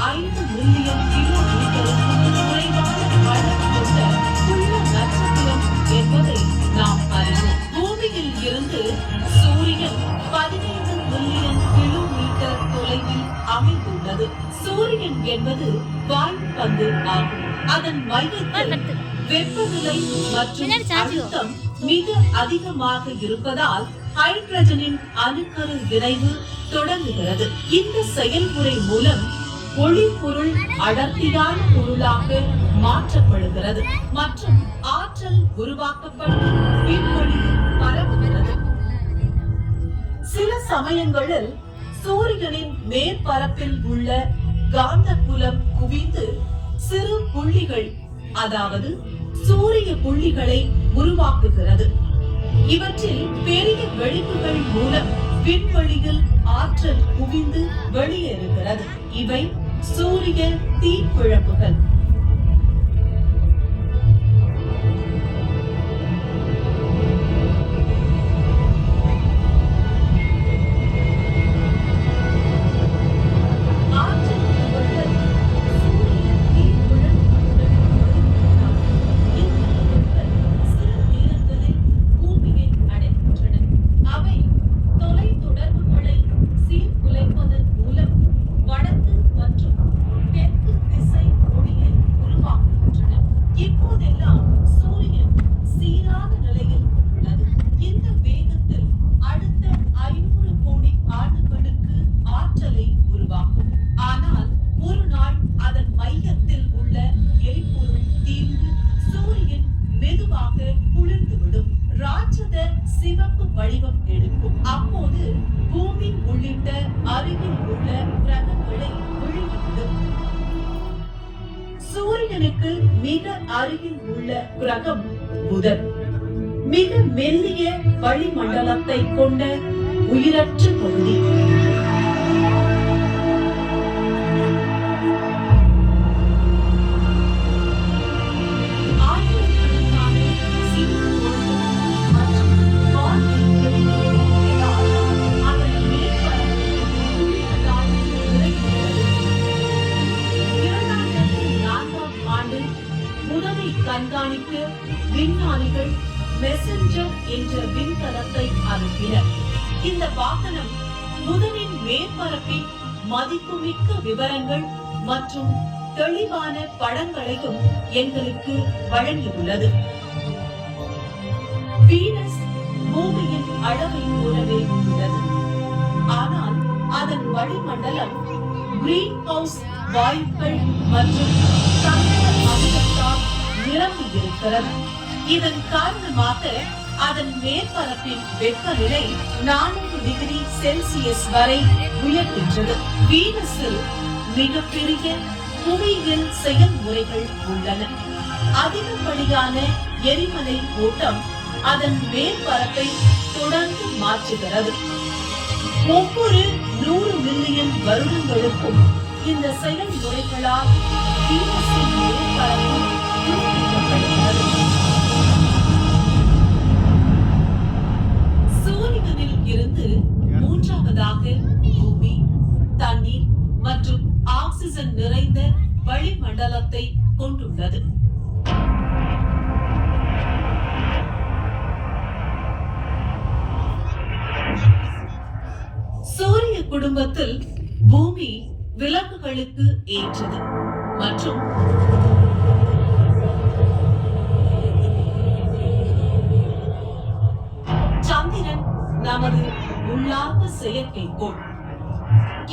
5 million கிலோமீட்டருக்கும் குறைவான அளவு கொண்ட புள்ள நட்சத்திரம் என்பதை நாம் அறிவோம். பூமியில் இருந்து சூரியன் 15 மில்லியன் கிலோமீட்டர் தொலைவில் அமைந்துள்ளது. சூரியன் என்பது வான்பந்து ஆகும். அதன் மையத்தில் வெப்பநிலை மற்றும் அழுத்தம் மிக அதிகமாக இருப்பதால் ஹைட்ரஜனின் அணுக்கரு இணைவு தொடங்குகிறது. இந்த செயல்முறை மூலம் ஒளிபொருள் அடர்த்தியான பொருளாக மாற்றப்படுகிறது மற்றும் ஆற்றல் உருவாக்கப்பட்டு விண்வெளியில் பரவுகிறது. சில சமயங்களில் சூரியனின் மேற்பரப்பில் உள்ள காந்தப்புலம் குவிந்து சிறு புள்ளிகள், அதாவது சூரிய புள்ளிகளை உருவாக்குகிறது. இவற்றில் பெரிய வெடிப்புகள் மூலம் விண்வெளியில் ஆற்றல் குவிந்து வெளியேறுகிறது. இவை சூரிய தீப்பிழம்புகள். சிவப்பு வடிவம் எடுக்கும். அப்போது பூமி உள்ளிட்ட அருகில் உள்ள கிரகங்களை விழுங்கிவிடும். சூரியனுக்கு மிக அருகில் உள்ள கிரகம் புதன். மிக மெல்லிய வளிமண்டலத்தை கொண்ட உயிரற்ற பகுதி. கண்காணிக்க விஞ்ஞானிகள் மெசஞ்சர் என்ற விண்கலத்தை அனுப்பினர். இந்த வாகனம் புதனின் மேற்பரப்பின் மதிப்புமிக்க விவரங்கள் மற்றும் தெளிவான படங்களையும் எங்களுக்கு வழங்கியுள்ளது. வீனஸ் பூமியின் அளவை போலவே உள்ளது. ஆனால் அதன் வளிமண்டலம் கிரீன் ஹவுஸ் வாயுக்கள் மற்றும் சந்திர அமிலத்தால் நிரம்பி இருக்கிறது. இதன் காரணமாக அதன் மேற்பரப்பின் வெப்பநிலை 400 டிகிரி செல்சியஸ் வரை உயர்கின்றது. வீனஸில் மிகப்பெரிய புவியியல் செயல்முறைகள் உள்ளன. அதிகப்படியான எரிமலை ஓட்டம் அதன் மேற்பரப்பை தொடர்ந்து மாற்றுகிறது. ஒவ்வொரு 100 மில்லியன் வருடங்களுக்கும் இந்த செயல்முறைகளால் வீனஸின் மேற்பரப்பு சூரியனில் இருந்து மூன்றாவதாக பூமி தண்ணீர் மற்றும் ஆக்சிஜன் நிறைந்த வளிமண்டலத்தை கொண்டுள்ளது. சூரிய குடும்பத்தில் பூமி விலங்குகளுக்கு ஏற்றது மற்றும் சந்திரன் நமது உள்ளார்ந்த செயற்கைக்கோள்.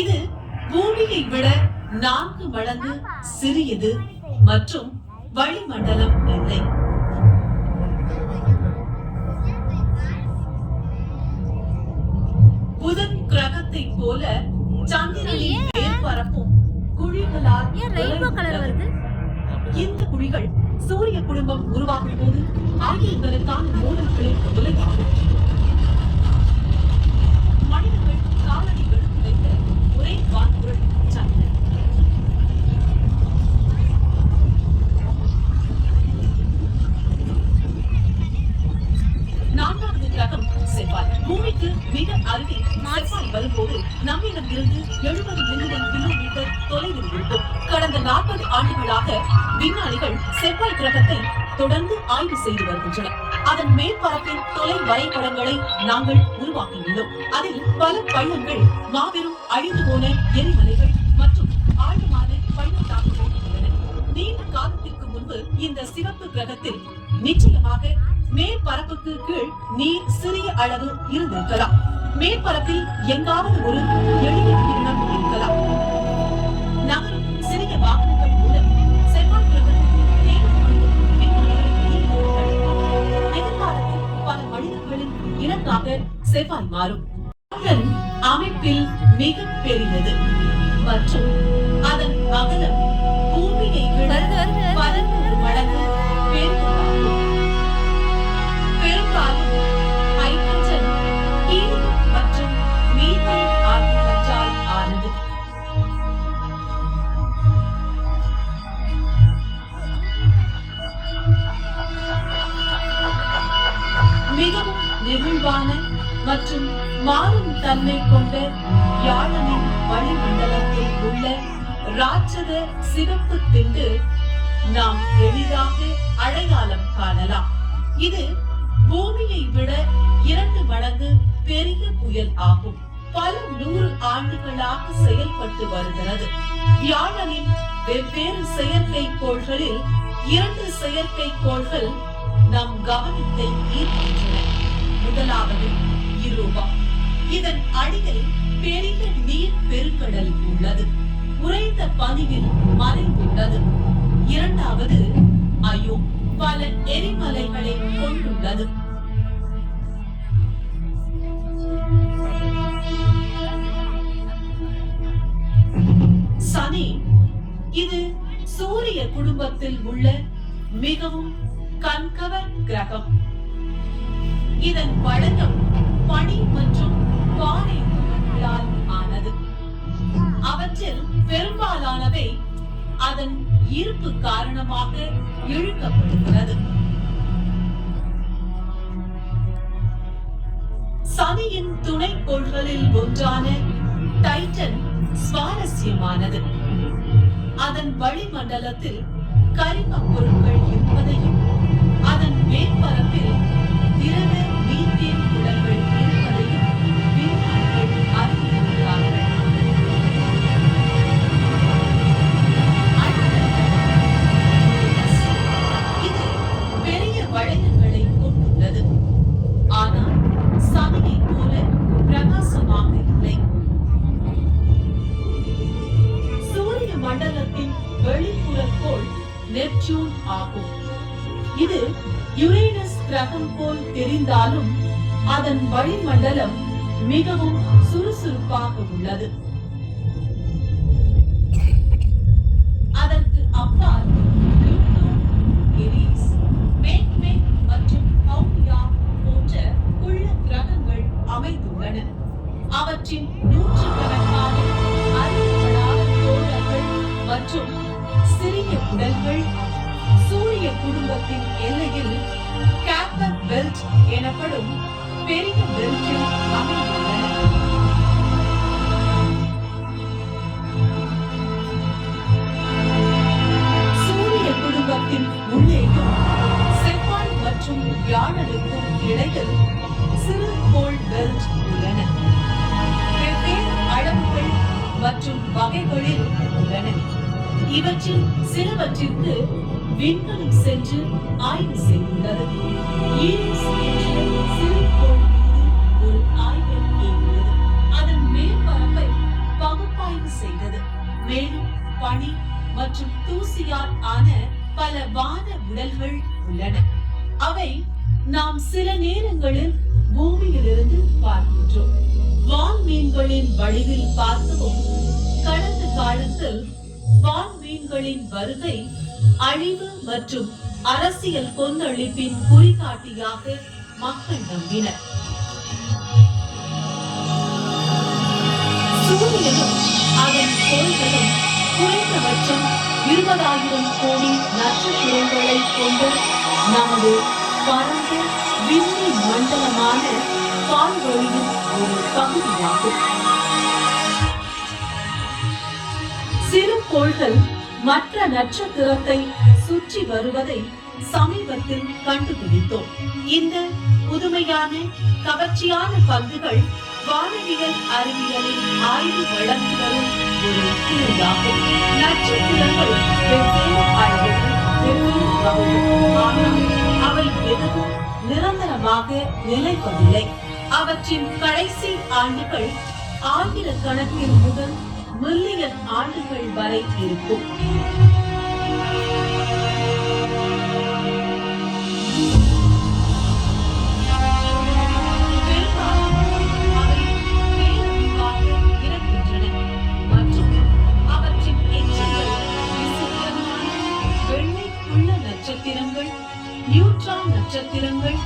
இது பூமியை விட 4 மடங்கு சிறியது மற்றும் வளிமண்டலம் இல்லை. புதன் கிரகத்தை போல சந்திரனின் மேற்பரப்பும் குழிகளால் இந்த குழிகள் சூரிய குடும்பம் உருவாகும் போது ஆயிரக்கணக்கான மூலங்களின் விளைவாகும். மனிதர்கள் காலடிகள் கிடைத்த ஒரே வான்பொருள் சந்திரன். நான்காவது கிரகம் செவ்வாய். பூமிக்கு மிக அருகே செவ்வாய் வரும்போது நம்மிடம் இருந்து 70 மில்லியன் கிலோமீட்டர் தொலைவில் இருக்கும். கடந்த 40 ஆண்டுகளாக விஞ்ஞானிகள் செவ்வாய் கிரகத்தை தொடர்ந்து ஆய்வு செய்து வருகின்றனர். அதன் மேற்பரப்பின் தொலை வரைபடங்களை நாங்கள் உருவாக்கியுள்ளோம். அதில் பல பள்ளங்கள், மாபெரும் அழிந்து போன எரிமலைகள் மற்றும் ஆழமான பள்ளத்தாக்குகள் உள்ளன. நீண்ட காலத்திற்கு முன்பு இந்த சிவப்பு கிரகத்தில் நிச்சயமாக மேற்பரப்புக்கு கீழ் நீர் சிறிய அளவு இருந்திருக்கலாம். மேற்பரப்பில் எங்காவது ஒரு எளிய உயிரினம் இருக்கலாம். நகரும் சிறிய வாகனங்கள் மூலம் செவ்வாய் கிரகத்தில் எதிர்காலத்தில் பல மனிதர்களின் இலக்காக செவ்வாய் மாறும். அமைப்பில் மிக பெரியது மற்றும் அதன் அகலம் பூமியை விட 11 மடங்கு பெரியதாகும். பெரும்பாலும் ஹைட்ரஜன், ஹீலியம் மற்றும் மீத்தேன் ஆகியவற்றால் ஆனது. மிகவும் நெகிழ்வான மற்றும் மாறும் தன்மை கொண்ட வியாழனின் வளிமண்டலத்தில் உள்ள ராட்சத சிவப்பு திண்டு நாம் எளிதாக அடையாளம் காணலாம். இது பூமியை விட 2 மடங்கு பெரிய புயல் ஆகும். பல 100 ஆண்டுகளாக செயல்பட்டு வருகிறது. வியாழனின் வெவ்வேறு செயற்கைக்கோள்களில் 2 செயற்கைக்கோள்கள் நம் கவனத்தை ஈர்க்கின்றன. முதலாவது யூரோபா. இதன் அடியில் பெரிய நீர் பெருங்கடல் உள்ளது. உறைந்த பனியில் மறைந்துள்ளது. இரண்டாவது அயோ, பல எரிமலைகளை கொண்டுள்ளது. சனி, இது சூரிய குடும்பத்தில் உள்ள மிகவும் கண்கவர் கிரகம். இதன் வழக்கம் பனி மற்றும் பாறை துகள்களால் ஆனது. அவற்றில் பெரும்பாலானவை அதன் ஈர்ப்பு காரணமாக இழுக்கப்படுகிறது. சனியின் துணைக்கோள்களில் ஒன்றான டைட்டன் சுவாரஸ்யமானது. அதன் வளிமண்டலத்தில் கரிம பொருட்கள் இருப்பதையும் அதன் மேற்பரப்பில் திரவ மீத்தேன் குளங்கள் இருப்பதையும் விஞ்ஞானிகள் அறிந்திருக்கிறார்கள். இது பெரிய வளையங்களை கொண்டுள்ளது, ஆனால் சனியை போல பிரகாசமாக இல்லை. சூரிய மண்டலத்தின் வெளிப்புற கோள் நெப்டியூன் ஆகும். இது யுரேனஸ் கிரகம் போல் தெரிந்தாலும் அதன் வளிமண்டலம் மிகவும் சுறுசுறுப்பாக உள்ளது. அதற்கு அப்பால் புளூட்டோ, எரிஸ், மேக்மெக் மற்றும் ஹவுயா போன்ற குள்ள கிரகங்கள் அமைந்துள்ளன. அவற்றின் நூற்றுக்கணக்கான அறியப்படாத கோள்கள் மற்றும் சிறிய உடல்கள் சூரிய குடும்பத்தின் எல்லையில் கேப்பர் பெல்ட் எனப்படும் பெரிய பெல்ட்டில் அமைந்துள்ளன. சூரிய குடும்பத்தின் உள்ளேயும் செவ்வாய் மற்றும் வியாழனுக்கும் இடையில் சிறு கோள் பெல்ட் உள்ளன. வெவ்வேறு அளவுகள் மற்றும் வகைகளில் உள்ளன. இவற்றில் சிலவற்றிற்கு விண்கலம் சென்று ஆய்வு செய்துள்ளது. ஈரிஸ் என்ற சிறு கோள் மீது ஒரு ஆய்வர் ஏவியது. அதன் மேற்பரப்பை பகுப்பாய்வு செய்தது. மேலும் பனி மற்றும் தூசியால் ஆன பல வான உடல்கள் உள்ளன. அவை நாம் சில நேரங்களில் பூமியிலிருந்து பார்க்கின்றோம். வான்மீன்களின் வடிவில் பார்க்கவும் கடந்த காலத்தில் வான்மீன்களின் வருகை அழிவு மற்றும் அரசியல் கொந்தளிப்பின் குறிகாட்டியாக மக்கள் நம்பினர். சூரியனும் அதன் கோள்களும் குறைந்தபட்சம் 20,000 கோடி நட்சத்திரங்களை கொண்ட நமது பரந்த விண்ணி மண்டலமான பால்வெளியின் ஒரு பகுதியாகும். சிறு கோள்கள் மற்ற நட்சத்திரத்தை சுற்றி வருவதை சமீபத்தில் கண்டுபிடித்தோம். இந்த புதுமையான கவர்ச்சியான பந்துகள் வானவியல் அறிவியலில் ஆய்வு வளர்ந்து வரும் ஒரு கூறாகும். நட்சத்திரங்கள் வெவ்வேறு அளவுகள், வெவ்வேறு வகைகள், ஆனால் அவை எதுவும் நிரந்தரமாக நிலைப்பதில்லை. அவற்றின் கடைசி ஆண்டுகள் ஆயிரக்கணக்கில் முதல் மில்லியன் ஆண்டுகள் வரை இருக்கும். நட்சத்திரங்கள், நியூட்ரான் நட்சத்திரங்கள்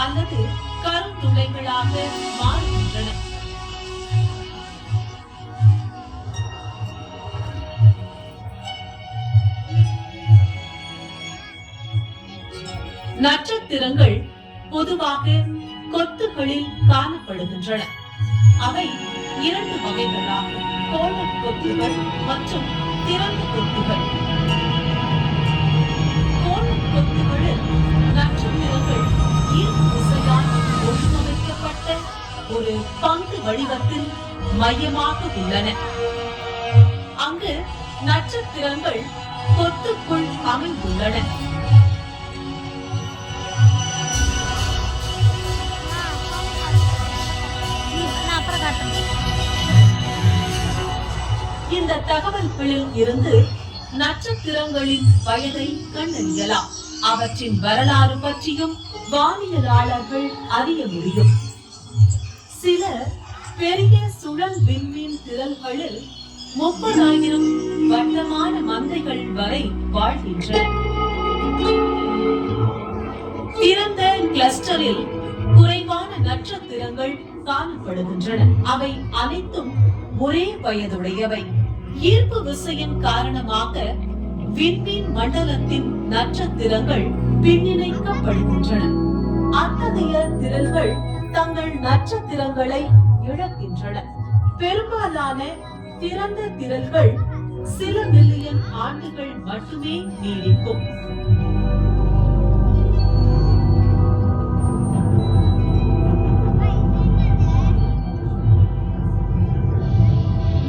அல்லது கருந்துளைகளாக மாறுகின்றன. நட்சத்திரங்கள் பொதுவாக கொத்துகளில் காணப்படுகின்றன. அவை இரண்டு வகைகளாகும்: கோளக் கொத்துகள் மற்றும் திறந்த கொத்துகள். கொத்துகளில் நட்சத்திரங்கள் ஈர்ப்பு விசையால் ஒழுங்கமைக்கப்பட்ட ஒரு பந்து வடிவத்தில் மையமாக உள்ளன. அங்கு நட்சத்திரங்கள் கொத்துக்குள் அமைந்துள்ளன. இந்த தகவல்களில் இருந்து நட்சத்திரங்களின் வயதை கண்டறியலாம். அவற்றின் வரலாறு பற்றியும் வானியலாளர்கள் அறிய முடியும். சில பெரிய சுழல் விண்மீன் திரள்களில் 30,000 வட்டமான மந்தைகள் வரை வாழ்கின்றன. திறந்த கிளஸ்டரில் குறைவான நட்சத்திரங்கள் காணப்படுகின்றன. அவை அனைத்தும் ஒரே வயதுடையவை. ஈர்ப்பு விசையின் காரணமாக விண்மீன் மண்டலத்தின் நட்சத்திரங்கள் பின்னிணைக்கப்படுகின்றன. அத்தகைய திரள்கள் தங்கள் நட்சத்திரங்களை இழக்கின்றன. பெரும்பாலான திறந்த திரள்கள் சில மில்லியன் ஆண்டுகள் மட்டுமே நீடிக்கும்.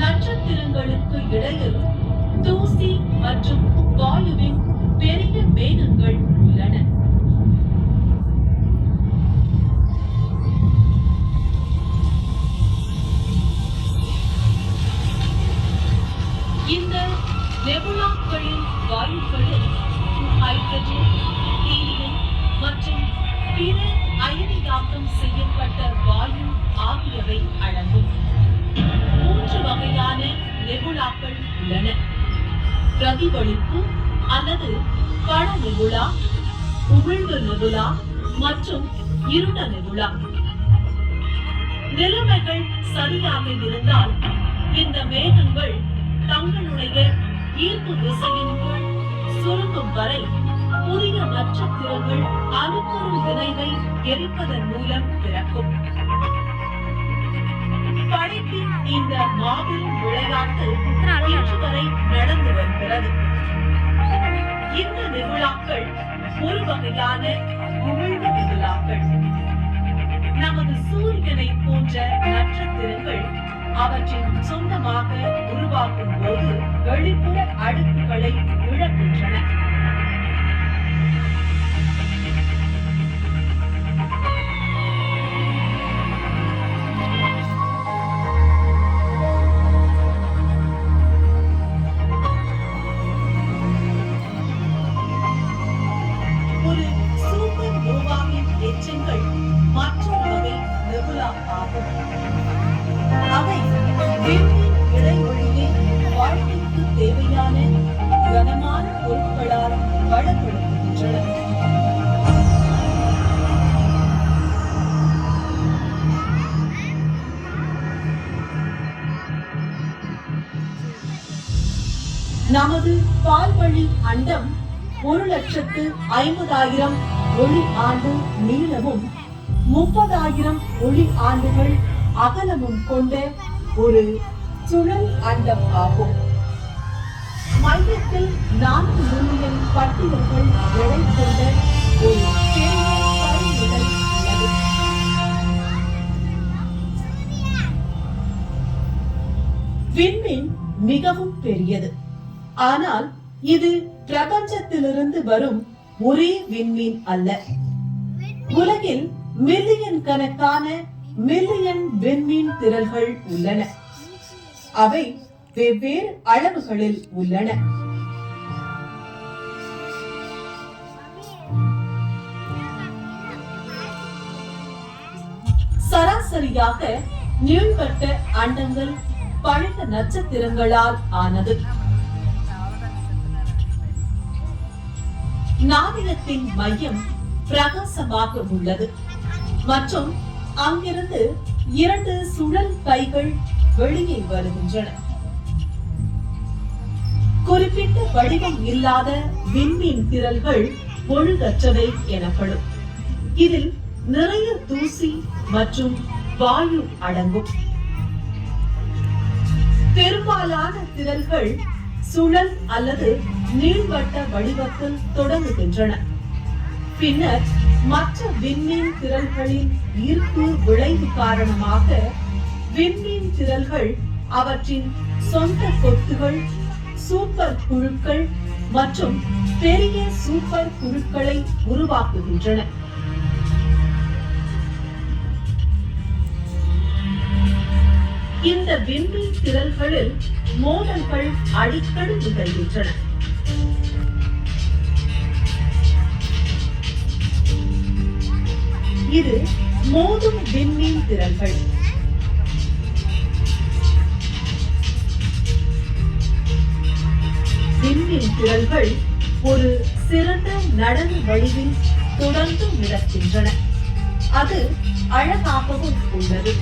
நட்சத்திரங்களுக்கு இடையில் தூசி மற்றும் வாயுவின் பெரிய மேகங்கள் உள்ளன. இந்த நெபுலாக்களின் வாயுக்களில் ஹைட்ரஜன், ஹீலியம் மற்றும் பிற அயனியாக்கம் செய்யப்பட்ட வாயு ஆகியவை அடங்கும். 3 வகையான நெபுலாக்கள் உள்ளன: பிரதிபலிப்பு அல்லது பட நெபுலா, உமிழ்வு நெபுலா மற்றும் இருண்ட நெபுலா. நிலைமைகள் சரியாக இருந்தால் இந்த மேகங்கள் தங்களுடைய ஈர்ப்பு விசையின் கீழ் சுருங்கும் வரை புதிய நட்சத்திரங்கள் அணுக்கரு இணைவை எரிப்பதன் மூலம் பிறக்கும். படைப்பின் இந்த மாபெரும் விளையாட்டு இன்று வரை நடந்து வருகிறது. இந்த நெபுலாக்கள் ஒரு வகையான உமிழ்வு நெபுலாக்கள். நமது சூரியனை போன்ற நட்சத்திரங்கள் அவற்றின் சொந்தமாக உருவாக்கும் போது வெளிப்புற அடுக்குகளை இழக்கின்றன. மற்றொரு வகை நெபுலா ஆகும். அவை விண்மீன் இடைவெளியே வாழ்க்கைக்கு தேவையான கனமான பொருட்களால் வளப்படுத்துகின்றன. நமது பால்வழி அண்டம் 1,50,000 ஒளி ஆண்டு நீளமும் 30,000 ஒளி ஆண்டுகள் அகலமும் கொண்ட ஒரு சுழல் அண்டம் ஆகும். மையத்தில் 4 மில்லியன் பட்டியல்கள் எடை கொண்ட ஒரு பெரிய கருநிழல் உள்ளது. விண்மீன் மிகவும் பெரியது. ஆனால் இது பிரபஞ்சத்திலிருந்து வரும் ஒரே விண்மீன் அல்ல. உலகில் மில்லியன் கணக்கான மில்லியன் விண்மீன் திரள்கள் உள்ளன. அவை வெவ்வேறு அளவுகளில் உள்ளன. சராசரியாக நீள்வட்ட அண்டங்கள் பழைய நட்சத்திரங்களால் ஆனது. நாணயத்தின் மையம் பிரகாசமாக உள்ளது மற்றும் அங்கிருந்து 2 சுழல் கைகள் வெளியே வருகின்றன. குறிப்பிட்ட வடிவம் இல்லாத விண்மீன் திரள்கள் ஒழுங்கற்றவை எனப்படும். இதில் நிறைய தூசி மற்றும் வாயு அடங்கும். பெரும்பாலான திரள்கள் சுழல் அல்லது நீள்வட்ட வடிவத்தில் தொடங்குகின்றன. பின்னர் மற்ற விண்மீன் திரள்களின் ஈர்ப்பு விளைவு காரணமாக விண்மீன் திரள்கள் அவற்றின் சொந்த கொத்துகள், சூப்பர் குழுக்கள் மற்றும் பெரிய சூப்பர் குழுக்களை உருவாக்குகின்றன. இந்த விண்மீன் திரள்களில் மோதல்கள் அடிக்கடி நிகழ்கின்றன. இது மோதும் விண்மீன் திரள்கள். விண்மீன் திரள்கள் ஒரு சிறந்த நடன வடிவில் தொடர்ந்து மிதக்கின்றன. அது அழகாகவும் உள்ளது.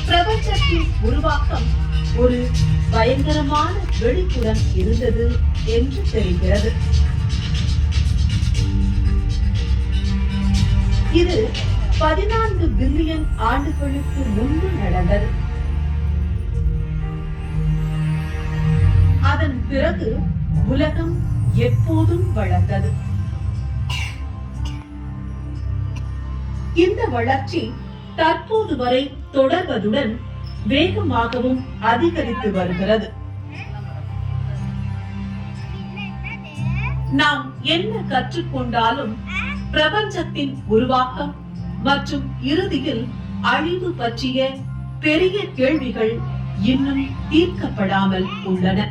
பிரபஞ்சத்தின் உருவாக்கம் ஒரு பயங்கரமான வெடிப்புடன் இருந்தது என்று தெரிகிறது. இது 14 பில்லியன் ஆண்டுகளுக்கு முன்பு நடந்தது. அதன் பிறகு உலகம் எப்போதும் வளர்ந்தது. இந்த வளர்ச்சி தற்போது வரை தொடர்வதுடன் வேகமாகவும் அதிகரித்து வருகிறது. நாம் என்ன கற்றுக்கொண்டாலும் பிரபஞ்சத்தின் உருவாக்கம் மற்றும் இறுதியில் அழிவு பற்றிய பெரிய கேள்விகள் இன்னும் தீர்க்கப்படாமல் உள்ளன.